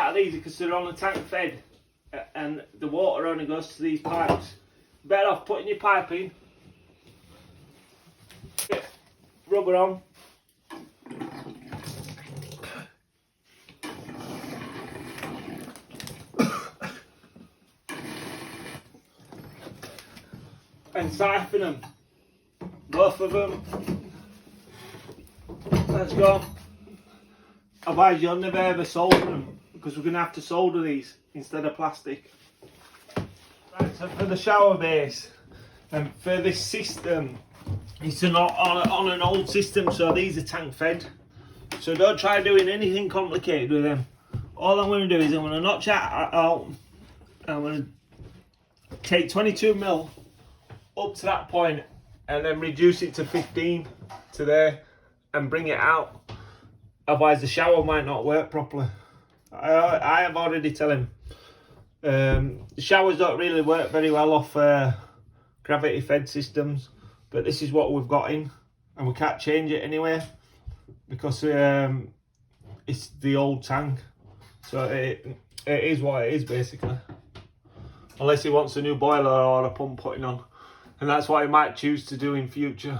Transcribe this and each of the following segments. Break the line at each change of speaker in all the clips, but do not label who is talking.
out of these because they're on a tank fed and the water only goes to these pipes. Better off putting your pipe in, rubber on, and siphon them, both of them. Let's go. Otherwise you'll never ever solder them, because we're going to have to solder these instead of plastic. Right, so for the shower base and for this system, it's not on an old system, so these are tank fed. So don't try doing anything complicated with them. All I'm going to do is I'm going to notch out, I'm going to take 22mm up to that point and then reduce it to 15 to there and bring it out. Otherwise the shower might not work properly. I have already told him the showers don't really work very well off gravity fed systems, but this is what we've got in and we can't change it anyway because it's the old tank, so it is what it is basically, unless he wants a new boiler or a pump putting on, and that's what he might choose to do in future.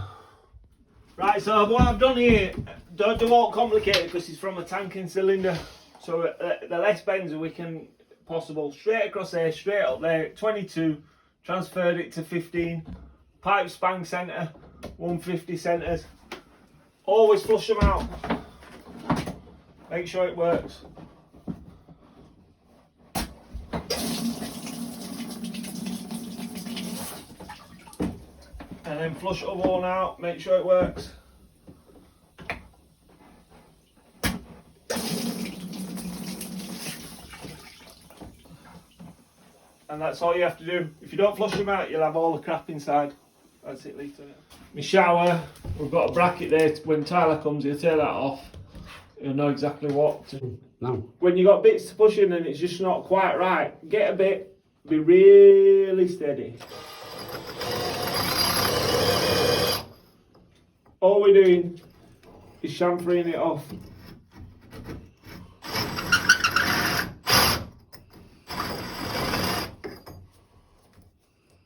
Right, so what I've done here, don't do all complicated because it's from a tank and cylinder, so the less bends we can possible. Straight across there, straight up there, 22, transferred it to 15, pipe spang centre, 150 centres. Always flush them out, make sure it works. And then flush the other one out, make sure it works. And that's all you have to do. If you don't flush them out, you'll have all the crap inside. That's it, Lita. My shower, we've got a bracket there. When Tyler comes, he'll take that off. He'll know exactly what to.
No.
When you've got bits to push in and it's just not quite right, get a bit, be really steady. All we're doing is chamfering it off.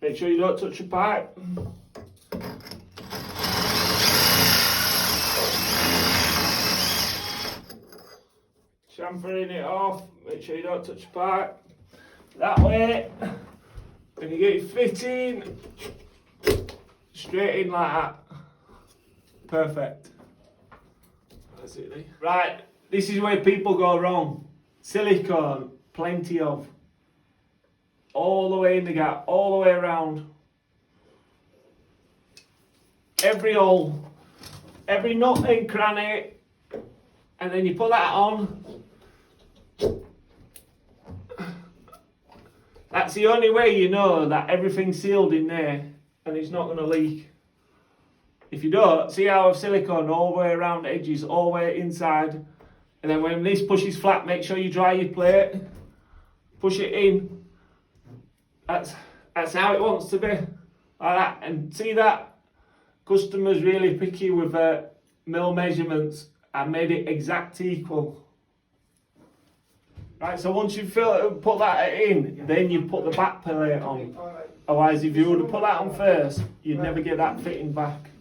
Make sure you don't touch your pipe. Chamfering it off, make sure you don't touch your pipe. That way, when you get your fitting, straight in like that. Perfect. That's it, Lee. Right, this is where people go wrong. Silicone, plenty of. All the way in the gap, all the way around. Every hole, every nut and cranny, and then you put that on. That's the only way you know that everything's sealed in there and it's not going to leak. If you don't, see how I've silicone all the way around the edges, all the way inside, and then when this pushes flat, make sure you dry your plate, push it in. That's how it wants to be, like that. And see that? Customers really picky with mil measurements. I made it exact equal. Right, so once you put that in, then you put the back plate on. Otherwise, if you would have put that on first, you'd never get that fitting back.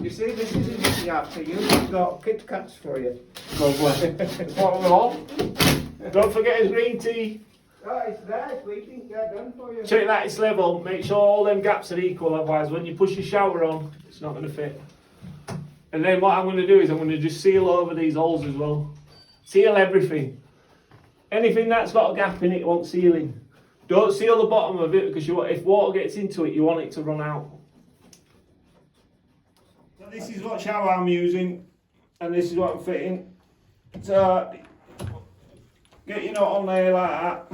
You see, this is easy after you. We've got Kit Kats for you.
Lovely. That's what we want. Don't forget his green tea.
Oh, it's there, it's waiting, they're done for you.
Check that it's level, make sure all them gaps are equal, otherwise when you push your shower on, it's not going to fit. And then what I'm going to do is I'm going to just seal over these holes as well. Seal everything. Anything that's got a gap in it wants sealing. Don't seal the bottom of it because if water gets into it, you want it to run out. So this is what shower I'm using, and this is what I'm fitting. So get your nut on there like that.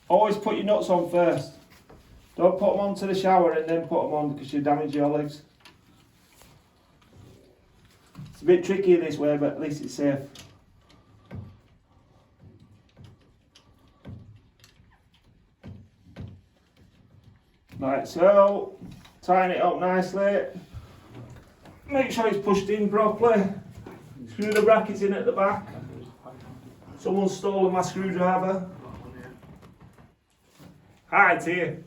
Always put your nuts on first. Don't put them onto the shower and then put them on because you damage your legs. It's a bit tricky this way, but at least it's safe. Right, so tighten it up nicely. Make sure it's pushed in properly. Screw the brackets in at the back. Someone's stolen my screwdriver. Hi, it's here.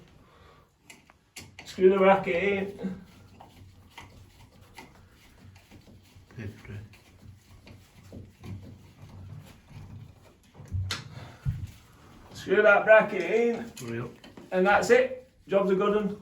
Screw the bracket in. Screw that bracket in. And that's it. Job's a good one.